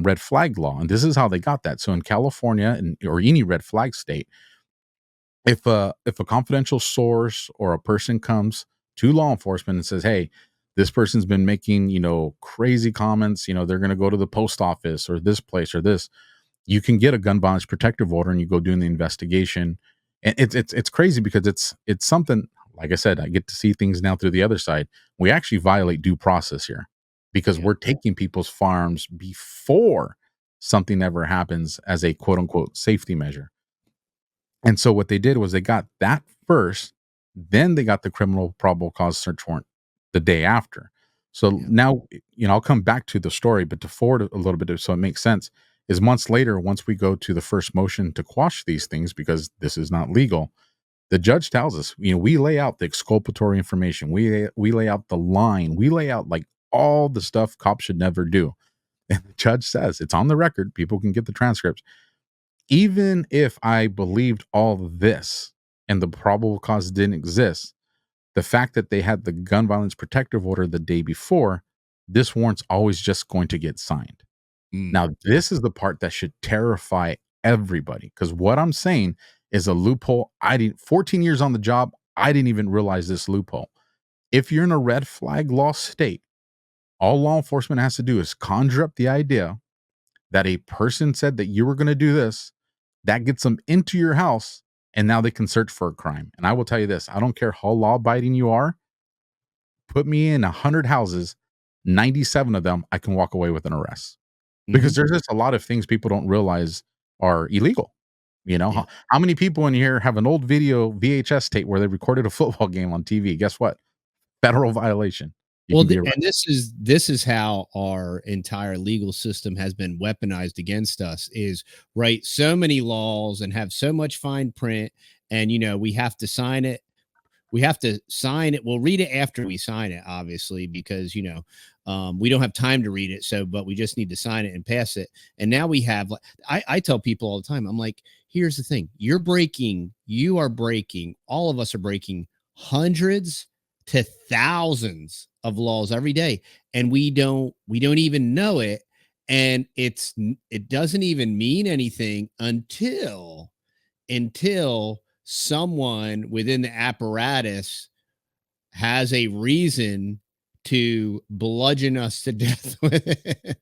red flag law. And this is how they got that. So in California or any red flag state, if a confidential source or a person comes to law enforcement and says, hey, this person's been making, crazy comments, they're going to go to the post office or this place or this, you can get a gun violence protective order and you go doing the investigation. And it's crazy because it's something, like I said, I get to see things now through the other side. We actually violate due process here because Yeah. we're taking people's firearms before something ever happens as a quote unquote safety measure. And so what they did was they got that first, then they got the criminal probable cause search warrant the day after. So Yeah. now, I'll come back to the story, but to forward a little bit so it makes sense, is months later, once we go to the first motion to quash these things because this is not legal, the judge tells us, we lay out the exculpatory information. We lay out the line. We lay out like all the stuff cops should never do. And the judge says, it's on the record. People can get the transcripts. Even if I believed all of this and the probable cause didn't exist, the fact that they had the gun violence protective order the day before, this warrant's always just going to get signed. Now, this is the part that should terrify everybody, because what I'm saying is a loophole. 14 years on the job, I didn't even realize this loophole. If you're in a red flag law state, all law enforcement has to do is conjure up the idea that a person said that you were going to do this. That gets them into your house, and now they can search for a crime. And I will tell you this, I don't care how law abiding you are, put me in 100 houses, 97 of them, I can walk away with an arrest. Because Mhm. there's just a lot of things people don't realize are illegal. You know, Yeah. how many people in here have an old video VHS tape where they recorded a football game on TV? Guess what? Federal violation. You Well, can be and arrested. this is how our entire legal system has been weaponized against us is write so many laws and have so much fine print, and we have to sign it. We have to sign it. We'll read it after we sign it, obviously, because we don't have time to read it. So, but we just need to sign it and pass it. And now we have. I tell people all the time. I'm like, here's the thing: you are breaking. All of us are breaking hundreds to thousands of laws every day, and we don't even know it. And it doesn't even mean anything until someone within the apparatus has a reason to bludgeon us to death with it.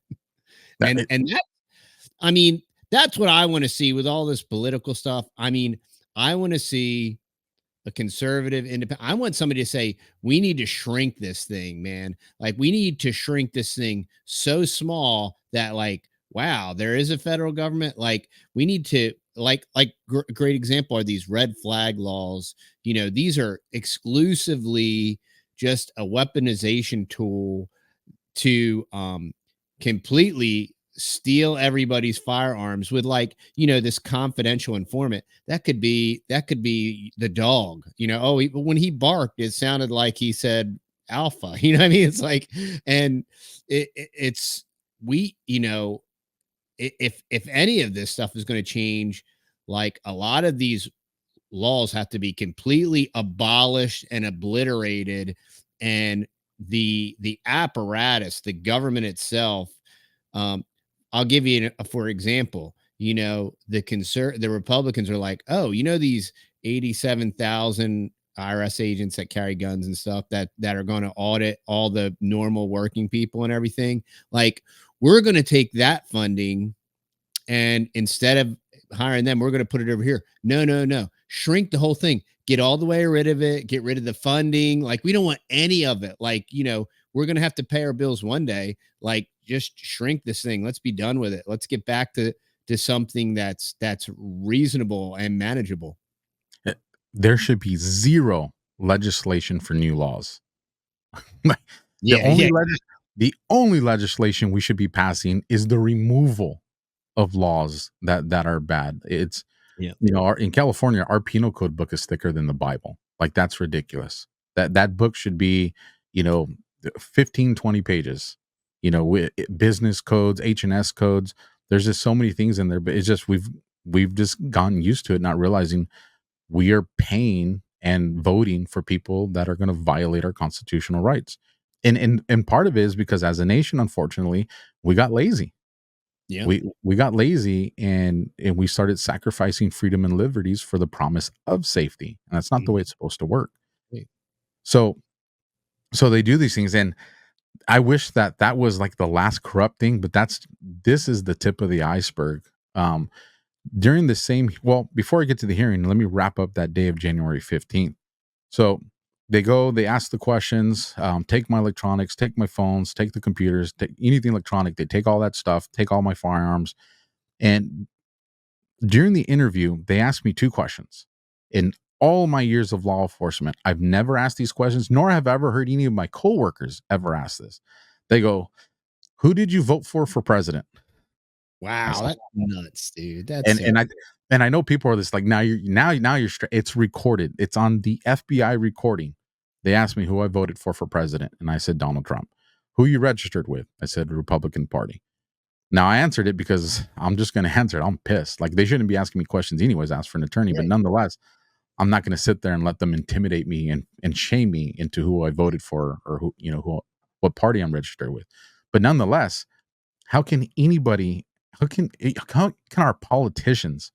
That And that, I mean, that's what I want to see with all this political stuff. I mean, I want to see a conservative independent. I want somebody to say, we need to shrink this thing, man. Like, we need to shrink this thing so small that, like, wow, there is a federal government. Like, we need to, great example are these red flag laws. These are exclusively just a weaponization tool to completely steal everybody's firearms with, like, this confidential informant. That could be the dog. When he barked, it sounded like he said alpha. You know what I mean? It's like, and it's we if any of this stuff is going to change, like, a lot of these laws have to be completely abolished and obliterated, and the apparatus, the government itself. um I'll give you for example, the Republicans are like, oh, these 87,000 IRS agents that carry guns and stuff that are going to audit all the normal working people and everything. Like, we're going to take that funding, and instead of hiring them, we're going to put it over here. No, no, no. Shrink the whole thing. Get all the way rid of it. Get rid of the funding. Like, we don't want any of it. Like, we're going to have to pay our bills one day. Like, just shrink this thing. Let's be done with it. Let's get back to something that's reasonable and manageable. there should be zero legislation for new laws. Like, the Yeah, only yeah, the only legislation we should be passing is the removal of laws that are bad. It's yeah. in California, our penal code book is thicker than the Bible. Like, that's ridiculous. That book should be, you know, 15, 20 pages. Business codes, H&S codes. There's just so many things in there, but it's just we've just gotten used to it, not realizing we are paying and voting for people that are going to violate our constitutional rights. And part of it is because as a nation, unfortunately, we got lazy. Yeah. We got lazy, and we started sacrificing freedom and liberties for the promise of safety. And that's not the way Mhm. it's supposed to work. So so they do these things, and I wish that was like the last corrupt thing, but this is the tip of the iceberg. Um During the same, well, before I get to the hearing, let me wrap up that day of January 15th. So they ask the questions, take my electronics, take my phones, take the computers, take anything electronic. They take all that stuff, take all my firearms. And during the interview, they asked me two questions. In all my years of law enforcement, I've never asked these questions, nor have I ever heard any of my coworkers ever ask this. They go, "Who did you vote for president?" I Wow, said, that's nuts, dude. That's and so. and I know people are just like, now you're straight. It's recorded. It's on the FBI recording. They asked me who I voted for president, and I said Donald Trump. Who you registered with? I said Republican Party. Now I answered it because I'm just going to answer it. I'm pissed. Like, they shouldn't be asking me questions anyways. Ask for an attorney, but Right. nonetheless, I'm not going to sit there and let them intimidate me and shame me into who I voted for, or what party I'm registered with. But nonetheless, How can anybody, how can our politicians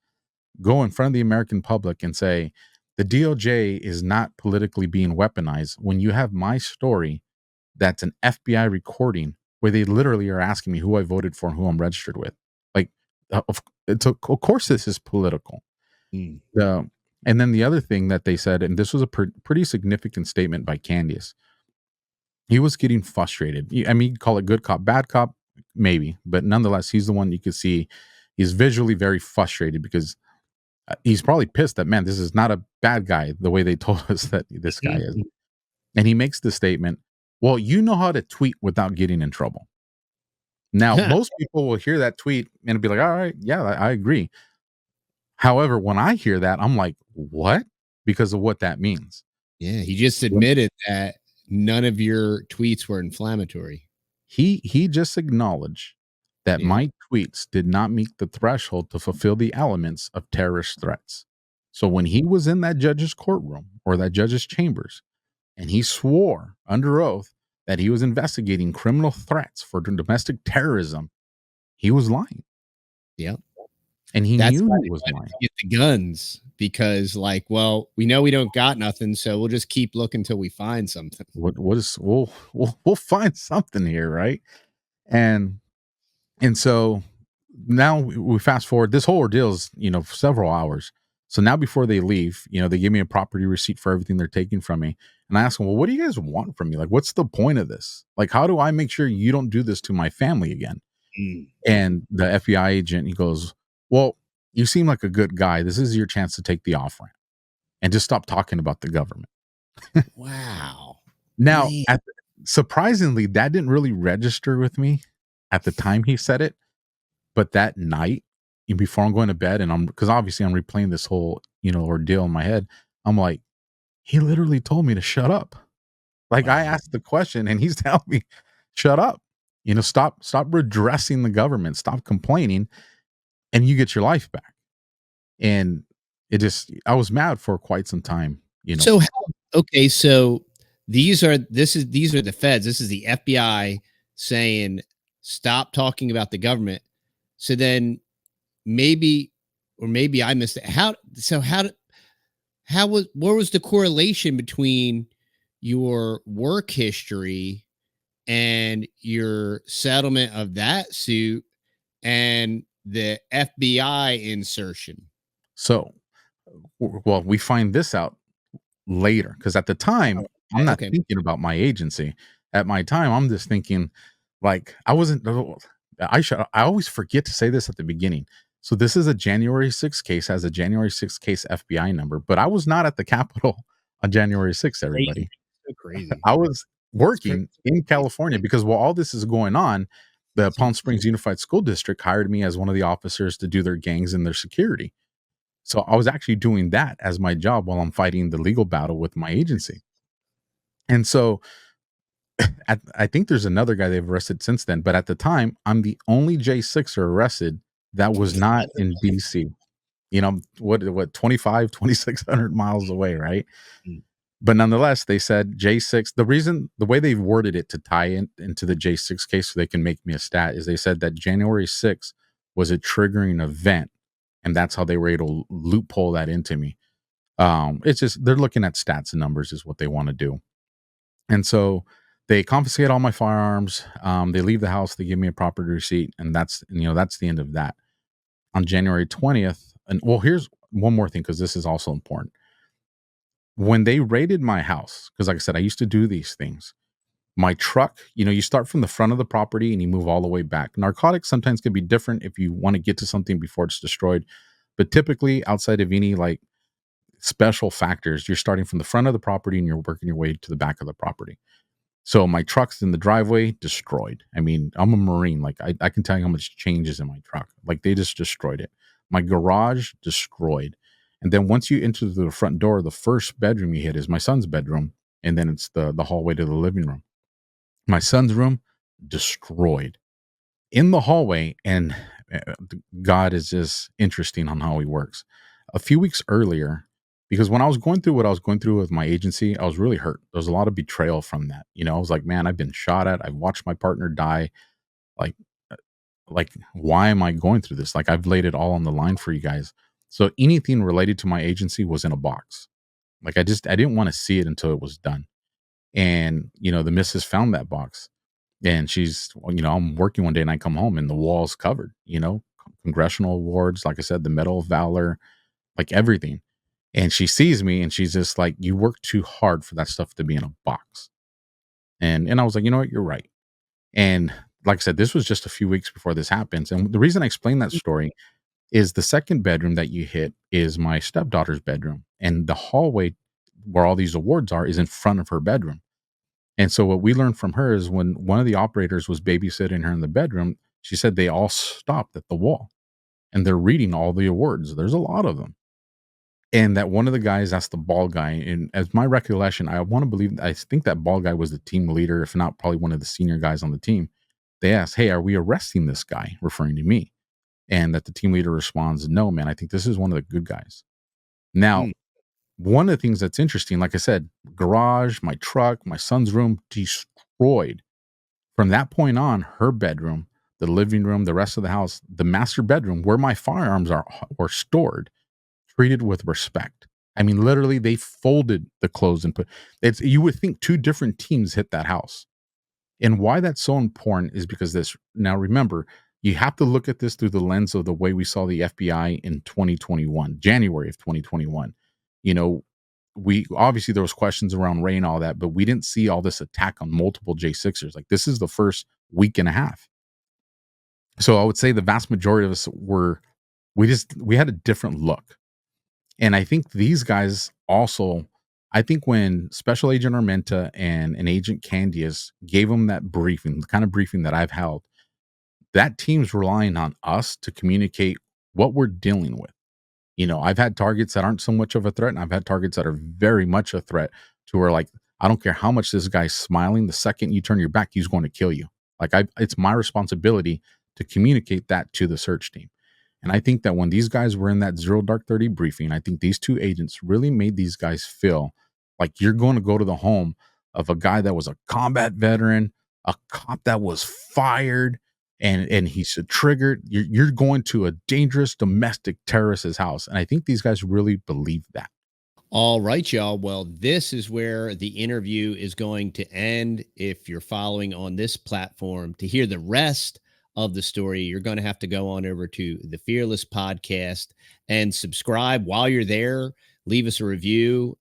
go in front of the American public and say the DOJ is not politically being weaponized when you have my story that's an FBI recording where they literally are asking me who I voted for and who I'm registered with? Like, of course, this is political. Mm. The and then the other thing that they said, and this was a pretty significant statement by Candice, he was getting frustrated. I mean, you call it good cop, bad cop, maybe, but nonetheless, he's the one you could see. He's visually very frustrated because he's probably pissed that, man, this is not a bad guy the way they told us that this guy is. Mhm. And he makes the statement, well, you know how to tweet without getting in trouble. Now, most people will hear that tweet and be like, all right, yeah, I agree. However, when I hear that, I'm like, what? Because of what that means. Yeah, he just When admitted that none of your tweets were inflammatory. he just acknowledged that Yeah, my tweets did not meet the threshold to fulfill the elements of terrorist threats. So when he was in that judge's courtroom or that judge's chambers, and he swore under oath that he was investigating criminal threats for domestic terrorism, he was lying, yeah. and he That's knew why he they was wanted lying. to get the guns because, like, well, we know we don't got nothing, so we'll just keep looking till we find something. What is we'll find something here, right? And so now we fast forward. This whole ordeal is, several hours. So now before they leave, they give me a property receipt for everything they're taking from me. And I ask them, well, what do you guys want from me? Like, what's the point of this? Like, how do I make sure you don't do this to my family again? Mm. And the FBI agent, he goes, well, you seem like a good guy. This is your chance to take the off ramp and just stop talking about the government. Wow, Now, man. surprisingly, that didn't really register with me at the time he said it. But that night, before I'm going to bed, and because obviously I'm replaying this whole, ordeal in my head, I'm like, he literally told me to shut up. Like, I Wow. asked the question and he's telling me, shut up. Stop redressing the government, stop complaining, and you get your life back. And I was mad for quite some time, So how okay, so these are the feds. This is the FBI saying, "Stop talking about the government." So then maybe or maybe I missed it. How was where was the correlation between your work history and your settlement of that suit and the FBI insertion? So, well, we find this out later because at the Oh, time, I'm not okay. thinking about my agency. At my time, I'm just thinking, like, I wasn't. I always forget to say this at the beginning. So this is a January 6th case, has a January 6th case FBI number, but I was not at the Capitol on January 6th. Crazy. Everybody, So crazy. I was It's crazy. working in California because while all this is going on, the Palm Springs Unified School District hired me as one of the officers to do their gangs and their security. So I was actually doing that as my job while I'm fighting the legal battle with my agency. And so I think there's another guy they've arrested since then, but at the time, I'm the only J6er arrested that was not in DC. What 2,600 miles away, right? Mm. But nonetheless, they said J6. The way they've worded it to tie into the J6 case so they can make me a stat is they said that January 6th was a triggering event, and that's how they were able to loophole that into me. It's just they're looking at stats and numbers is what they want to do. And so they confiscate all my firearms. They leave the house. They give me a property receipt, and that's the end of that. On January 20th, and well, here's one more thing because this is also important. When they raided my house, because like I said, I used to do these things. My truck, you start from the front of the property and you move all the way back. Narcotics sometimes can be different if you want to get to something before it's destroyed, but typically outside of any like special factors, you're starting from the front of the property and you're working your way to the back of the property. So my truck's in the driveway, destroyed. I mean, I'm a Marine. Like I can tell you how much change is in my truck. Like they just destroyed it. My garage destroyed. And then once you enter the front door, the first bedroom you hit is my son's bedroom. And then it's the hallway to the living room. My son's room destroyed in the hallway. And uh, God is just interesting on how he works. A few weeks earlier, because when I was going through what I was going through with my agency, I was really hurt. There was a lot of betrayal from that. I was like, man, I've been shot at. I've watched my partner die. Like, like, why am I going through this? Like, I've laid it all on the line for you guys. So anything related to my agency was in a box. Like, I didn't want to see it until it was done. And, the missus found that box, and I'm working one day and I come home and the wall's covered, congressional awards, like I said, the Medal of Valor, like everything. And she sees me and she's just like, "You work too hard for that stuff to be in a box." And I was like, "You know what? You're right." And like I said, this was just a few weeks before this happens. And the reason I explain that story is the second bedroom that you hit is my stepdaughter's bedroom. And the hallway where all these awards are is in front of her bedroom. And so what we learned from her is when one of the operators was babysitting her in the bedroom, she said they all stopped at the wall and they're reading all the awards. There's a lot of them. And that one of the guys, that's the ball guy. And as my recollection, I think that ball guy was the team leader, if not probably one of the senior guys on the team. They asked, "Hey, are we arresting this guy?" referring to me. And that the team leader responds, "No, man, I think this is one of the good guys." Now, Mm. one of the things that's interesting, like I said, garage, my truck, my son's room destroyed. From that point on, her bedroom, the living room, the rest of the house, the master bedroom where my firearms were stored, treated with respect. I mean, literally, they folded the clothes and you would think two different teams hit that house. And why that's so important is because now remember, you have to look at this through the lens of the way we saw the FBI in 2021, January of 2021. You know, we obviously there was questions around Ray and all that, but we didn't see all this attack on multiple J6ers. Like this is the first week and a half. So I would say the vast majority of us we had a different look. And I think these guys also, I think when Special Agent Armenta and an Agent Candias gave them that briefing, the kind of briefing that I've held, that team's relying on us to communicate what we're dealing with. I've had targets that aren't so much of a threat, and I've had targets that are very much a threat to where, like, I don't care how much this guy's smiling, the second you turn your back, he's going to kill you. Like, it's my responsibility to communicate that to the search team. And I think that when these guys were in that Zero Dark 30 briefing, I think these two agents really made these guys feel like you're going to go to the home of a guy that was a combat veteran, a cop that was fired, and he's triggered. You're going to a dangerous domestic terrorist's house. And I think these guys really believe that. All right, y'all. Well, this is where the interview is going to end. If you're following on this platform to hear the rest of the story, you're going to have to go on over to the Fearless Podcast and subscribe while you're there. Leave us a review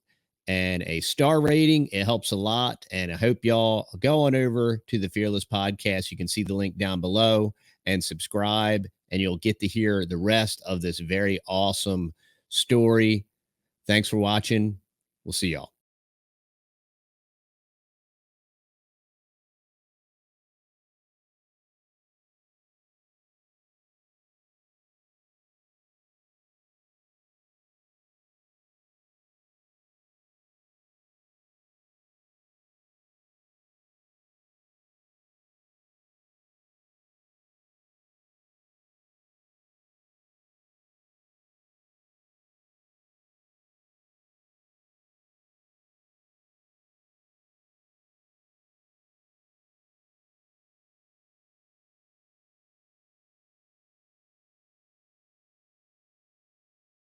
and a star rating. It helps a lot. And I hope y'all go on over to the Fearless Podcast. You can see the link down below and subscribe, and you'll get to hear the rest of this very awesome story. Thanks for watching. We'll see y'all.